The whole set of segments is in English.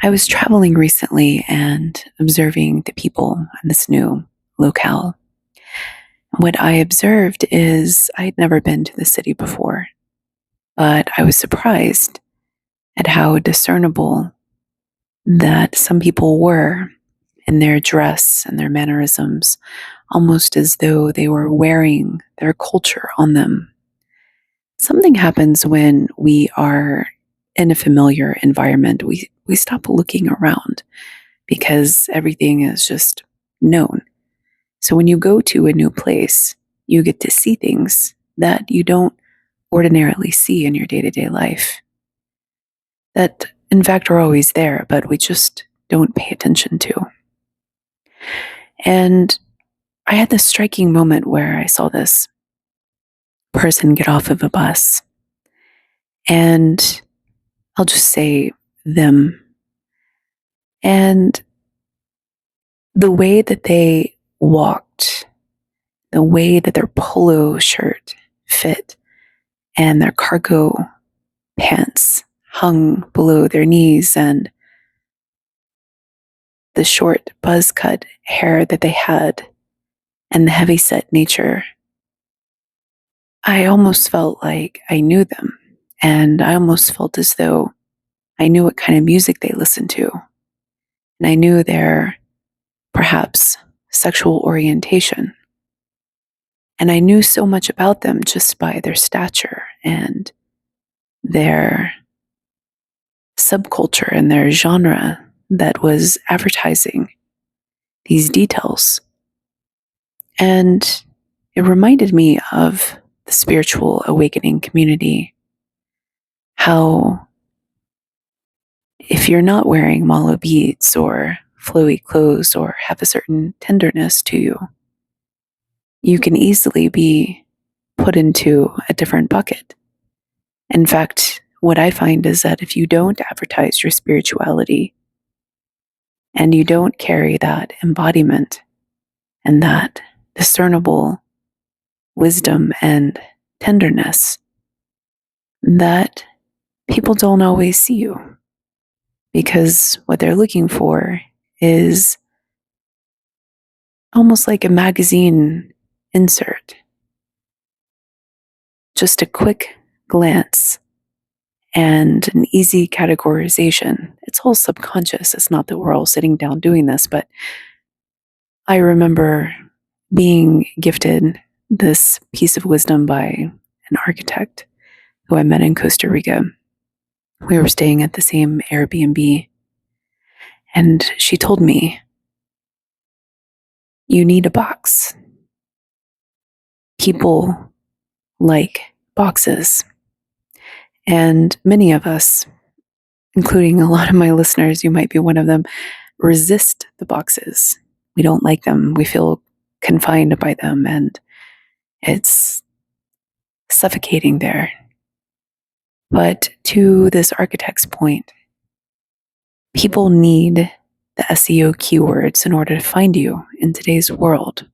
I was traveling recently and observing the people in this new locale. What I observed is I'd never been to the city before, but I was surprised at how discernible that some people were in their dress and their mannerisms, almost as though they were wearing their culture on them. Something happens when we are in a familiar environment. We stop looking around because everything is just known. So when you go to a new place, you get to see things that you don't ordinarily see in your day to day life, that in fact are always there, but we just don't pay attention to. And I had this striking moment where I saw this person get off of a bus, and I'll just say them. And the way that they walked, the way that their polo shirt fit, and their cargo pants hung below their knees, and the short buzz cut hair that they had, and the heavy set nature, I almost felt like I knew them. And I almost felt as though I knew what kind of music they listened to. And I knew their, perhaps, sexual orientation. And I knew so much about them just by their stature and their subculture and their genre that was advertising these details. And it reminded me of the spiritual awakening community. How if you're not wearing mala beads or flowy clothes or have a certain tenderness to you, you can easily be put into a different bucket. In fact, what I find is that if you don't advertise your spirituality and you don't carry that embodiment and that discernible wisdom and tenderness, that people don't always see you, because what they're looking for is almost like a magazine insert, just a quick glance and an easy categorization. It's all subconscious. It's not that we're all sitting down doing this, but I remember being gifted this piece of wisdom by an architect who I met in Costa Rica. We were staying at the same Airbnb, and she told me, you need a box. People like boxes. And many of us, including a lot of my listeners, you might be one of them, resist the boxes. We don't like them. We feel confined by them, and it's suffocating there. But to this architect's point, people need the SEO keywords in order to find you in today's world.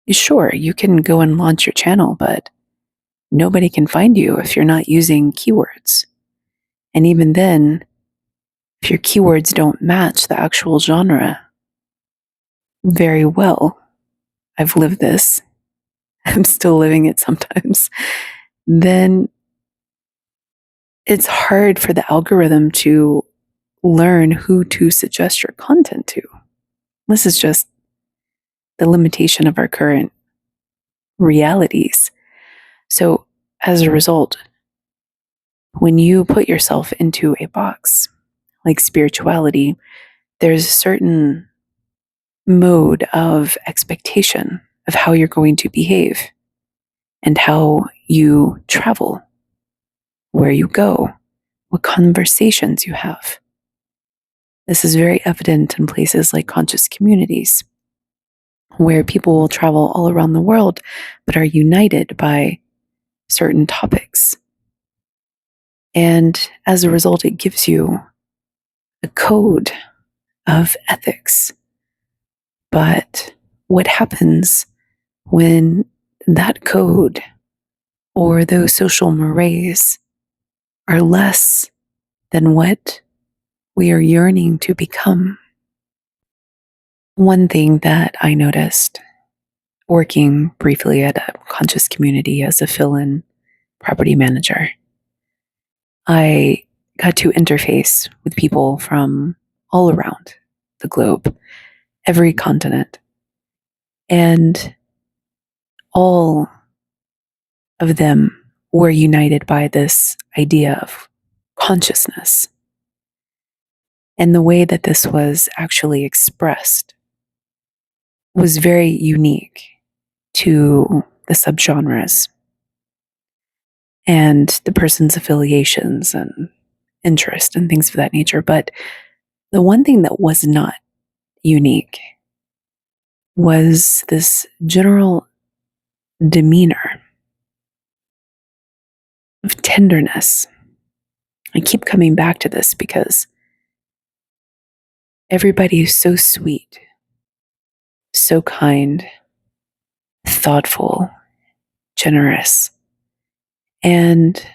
Sure, you can go and launch your channel, but nobody can find you if you're not using keywords. And even then, if your keywords don't match the actual genre very well, I've lived this, I'm still living it sometimes, then it's hard for the algorithm to learn who to suggest your content to. This is just the limitation of our current realities. So as a result, when you put yourself into a box like spirituality, there's a certain mode of expectation of how you're going to behave and how you travel, where you go, what conversations you have. This is very evident in places like conscious communities, where people will travel all around the world but are united by certain topics. And as a result, it gives you a code of ethics. But what happens when that code or those social mores are less than what we are yearning to become. One thing that I noticed working briefly at a conscious community as a fill in property manager, I got to interface with people from all around the globe, every continent, and all of them were united by this idea of consciousness. And the way that this was actually expressed was very unique to the subgenres and the person's affiliations and interest and things of that nature. But the one thing that was not unique was this general demeanor of tenderness. I keep coming back to this because everybody is so sweet, so kind, thoughtful, generous, and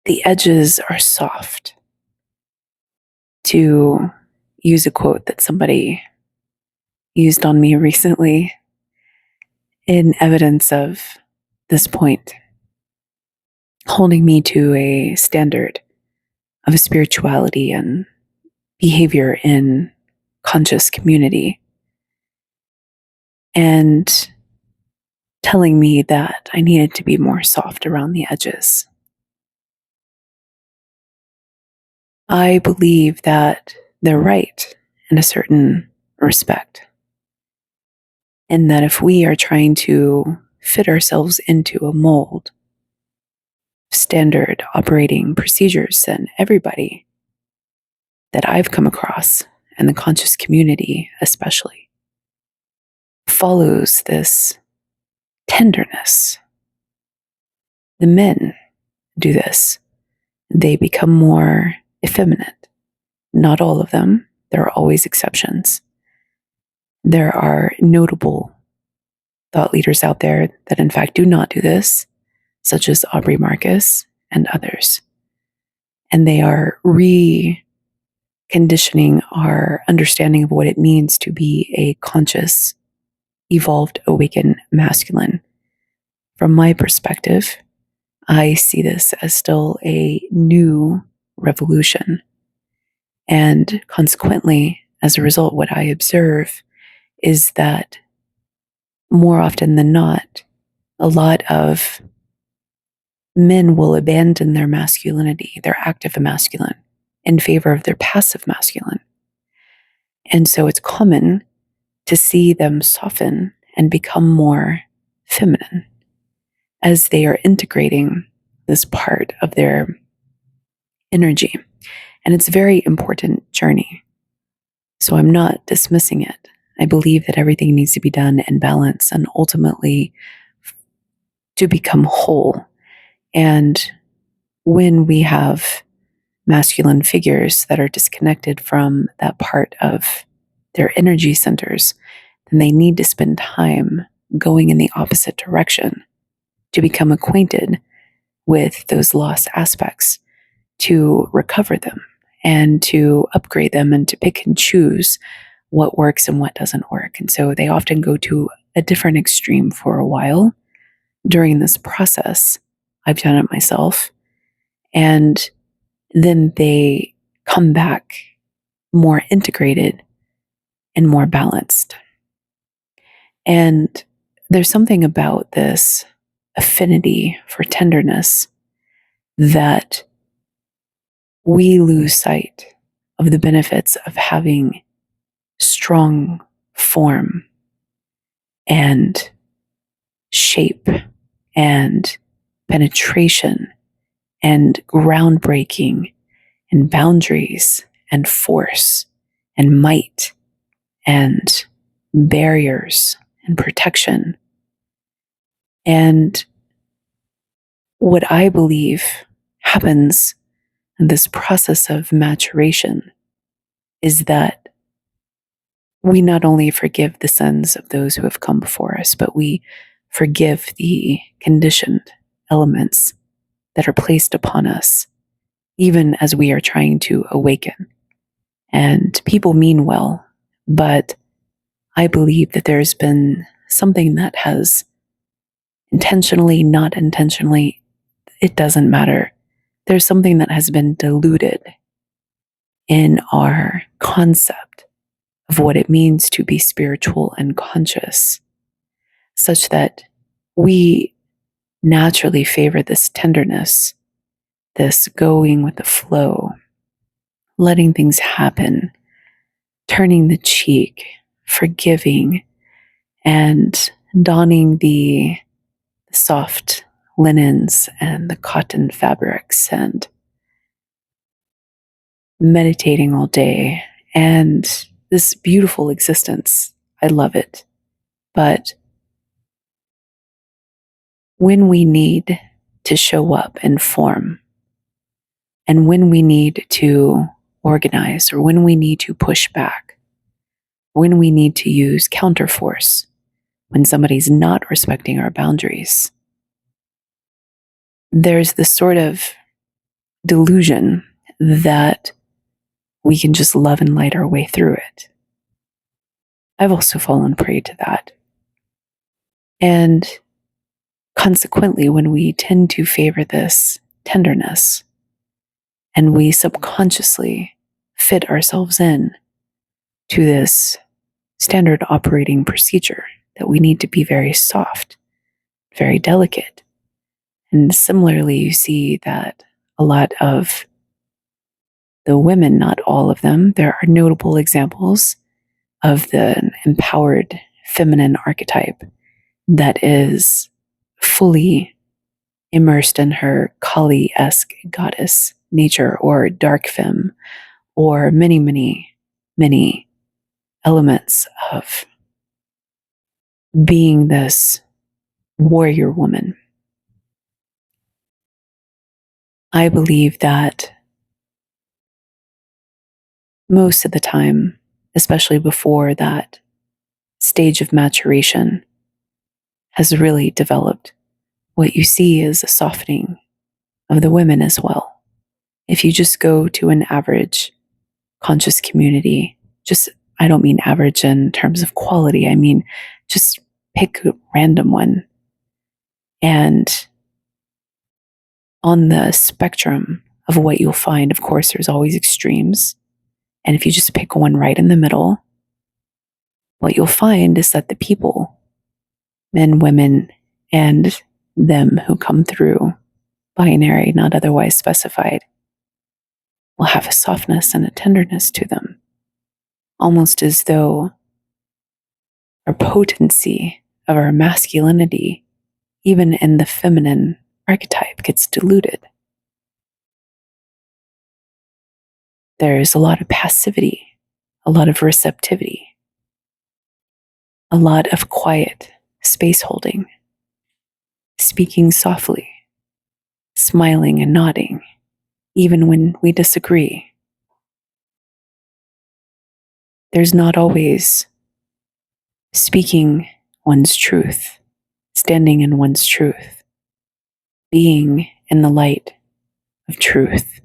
the edges are soft. To use a quote that somebody used on me recently in evidence of this point, holding me to a standard of spirituality and behavior in conscious community, and telling me that I needed to be more soft around the edges. I believe that they're right in a certain respect, and that if we are trying to fit ourselves into a mold, standard operating procedures, then everybody that I've come across, and the conscious community especially, follows this tenderness. The men do this. They become more effeminate. Not all of them. There are always exceptions. There are notable thought leaders out there that in fact do not do this, such as Aubrey Marcus and others. And they are reconditioning our understanding of what it means to be a conscious, evolved, awakened masculine. From my perspective, I see this as still a new revolution. And consequently, as a result, what I observe is that more often than not, a lot of men will abandon their masculinity, their active masculine, in favor of their passive masculine. And so it's common to see them soften and become more feminine as they are integrating this part of their energy. And it's a very important journey. So I'm not dismissing it. I believe that everything needs to be done in balance and ultimately to become whole. And when we have masculine figures that are disconnected from that part of their energy centers, then they need to spend time going in the opposite direction to become acquainted with those lost aspects, to recover them and to upgrade them and to pick and choose what works and what doesn't work. And so they often go to a different extreme for a while during this process. I've done it myself. And then they come back more integrated and more balanced. And there's something about this affinity for tenderness that we lose sight of the benefits of having strong form and shape and penetration and groundbreaking and boundaries and force and might and barriers and protection. And what I believe happens in this process of maturation is that we not only forgive the sins of those who have come before us, but we forgive the conditioned elements that are placed upon us even as we are trying to awaken. And people mean well, but I believe that there's been something that has intentionally, not intentionally, it doesn't matter. There's something that has been diluted in our concept of what it means to be spiritual and conscious, such that we naturally favor this tenderness, this going with the flow, letting things happen, turning the cheek, forgiving, and donning the soft linens and the cotton fabrics and meditating all day and this beautiful existence. I love it. But when we need to show up and form, and when we need to organize, or when we need to push back, when we need to use counterforce, when somebody's not respecting our boundaries, there's this sort of delusion that we can just love and light our way through it. I've also fallen prey to that. And consequently, when we tend to favor this tenderness and we subconsciously fit ourselves in to this standard operating procedure that we need to be very soft, very delicate. And similarly, you see that a lot of the women, not all of them, there are notable examples of the empowered feminine archetype that is fully immersed in her Kali-esque goddess nature or dark femme or many, many, many elements of being this warrior woman. I believe that most of the time, especially before that stage of maturation has really developed, what you see is a softening of the women as well. If you just go to an average conscious community, I don't mean average in terms of quality, I mean just pick a random one. And on the spectrum of what you'll find, of course, there's always extremes. And if you just pick one right in the middle, what you'll find is that the people, men, women, and them who come through binary, not otherwise specified, will have a softness and a tenderness to them, almost as though our potency of our masculinity, even in the feminine archetype, gets diluted. There's a lot of passivity, a lot of receptivity, a lot of quiet space holding, speaking softly, smiling and nodding, even when we disagree. There's not always speaking one's truth, standing in one's truth, being in the light of truth,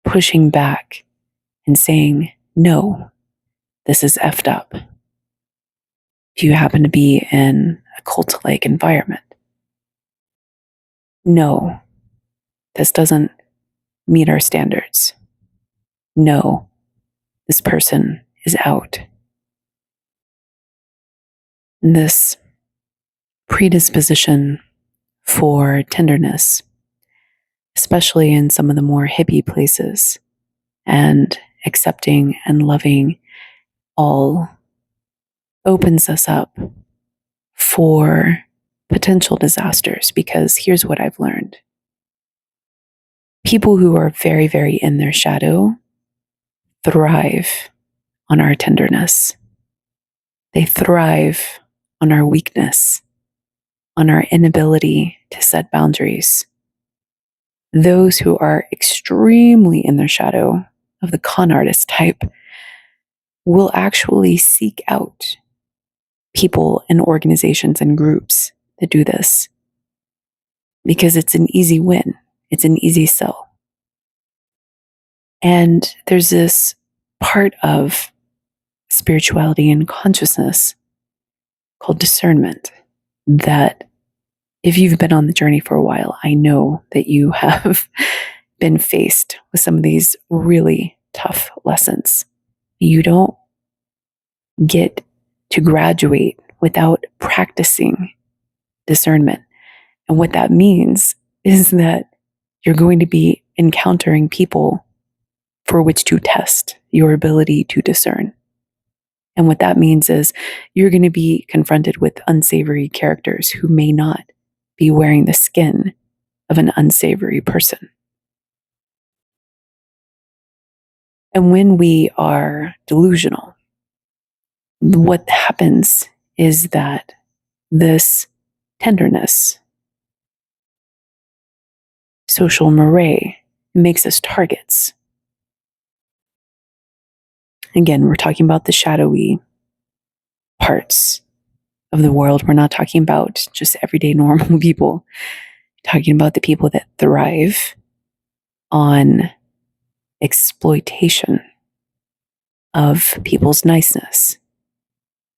pushing back and saying, no, this is effed up. If you happen to be in a cult-like environment, no, this doesn't meet our standards. No, this person is out. And this predisposition for tenderness, especially in some of the more hippie places, and accepting and loving all, opens us up for potential disasters. Because here's what I've learned. People who are very, very in their shadow thrive on our tenderness. They thrive on our weakness, on our inability to set boundaries. Those who are extremely in their shadow, of the con artist type, will actually seek out people and organizations and groups that do this, because it's an easy win. It's an easy sell. And there's this part of spirituality and consciousness called discernment that, if you've been on the journey for a while, I know that you have been faced with some of these really tough lessons. You don't get to graduate without practicing discernment. And what that means is that you're going to be encountering people for which to test your ability to discern. And what that means is you're going to be confronted with unsavory characters who may not be wearing the skin of an unsavory person. And when we are delusional, what happens is that this tenderness, social mores, makes us targets. Again, we're talking about the shadowy parts of the world. We're not talking about just everyday normal people. We're talking about the people that thrive on exploitation of people's niceness,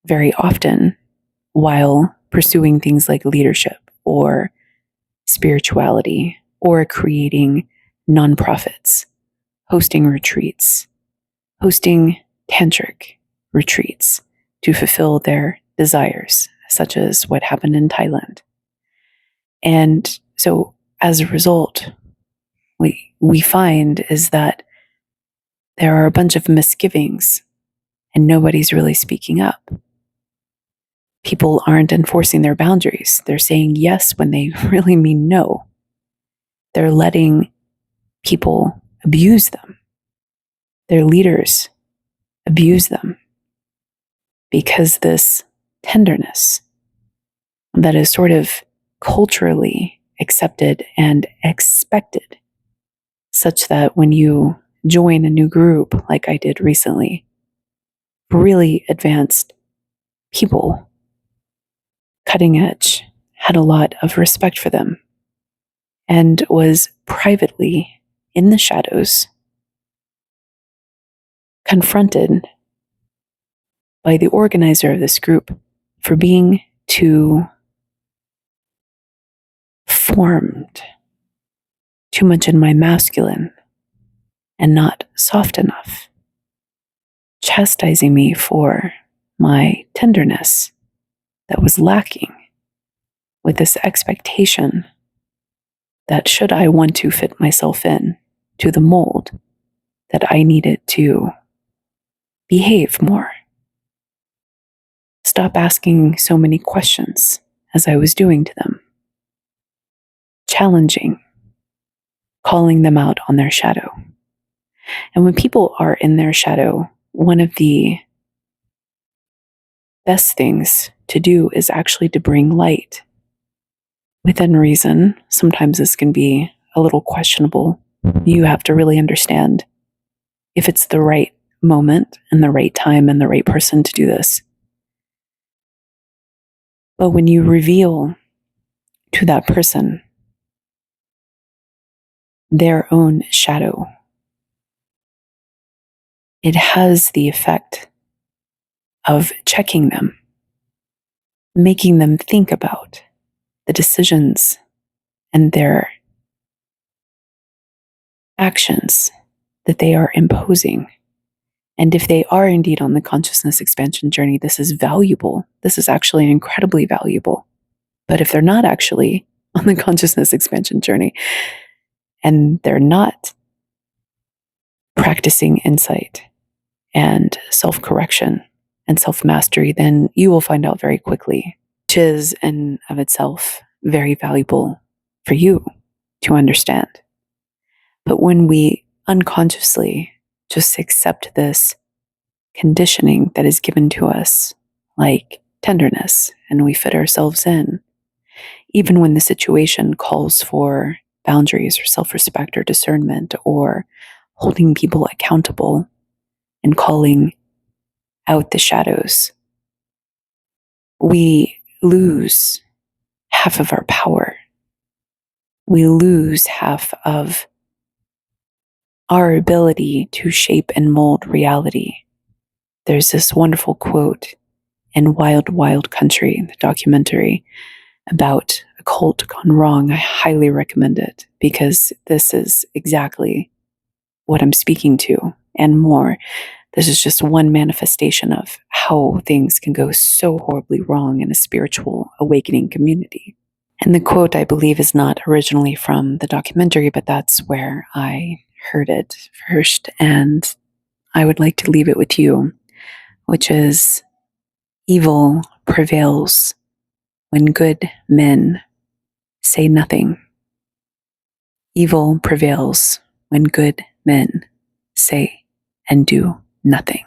very often while pursuing things like leadership or spirituality or creating nonprofits, hosting retreats, hosting tantric retreats to fulfill their desires, such as what happened in Thailand. And so as a result, we find is that there are a bunch of misgivings and nobody's really speaking up. People aren't enforcing their boundaries. They're saying yes when they really mean no. They're letting people abuse them. Their leaders abuse them because this tenderness that is sort of culturally accepted and expected, such that when you join a new group like I did recently, really advanced people, cutting edge, had a lot of respect for them, and was privately in the shadows confronted by the organizer of this group for being too formed, too much in my masculine, and not soft enough, chastising me for my tenderness that was lacking, with this expectation that should I want to fit myself in to the mold, that I needed to behave more, stop asking so many questions as I was doing to them, challenging, calling them out on their shadow. And when people are in their shadow, one of the best things to do is actually to bring light within reason. Sometimes this can be a little questionable. You have to really understand if it's the right moment and the right time and the right person to do this. But when you reveal to that person their own shadow, it has the effect of checking them, making them think about the decisions and their actions that they are imposing. And if they are indeed on the consciousness expansion journey, this is valuable. This is actually incredibly valuable. But if they're not actually on the consciousness expansion journey and they're not practicing insight and self-correction and self-mastery, then you will find out very quickly, which is in of itself very valuable for you to understand. But when we unconsciously just accept this conditioning that is given to us, like tenderness, and we fit ourselves in, even when the situation calls for boundaries or self-respect or discernment or holding people accountable and calling out the shadows, we lose half of our power. We lose half of our ability to shape and mold reality. There's this wonderful quote in Wild Wild Country, the documentary about a cult gone wrong. I highly recommend it because this is exactly what I'm speaking to and more. This is just one manifestation of how things can go so horribly wrong in a spiritual awakening community. And the quote, I believe, is not originally from the documentary, but that's where I heard it first. And I would like to leave it with you, which is, evil prevails when good men say nothing. Evil prevails when good men say and do nothing.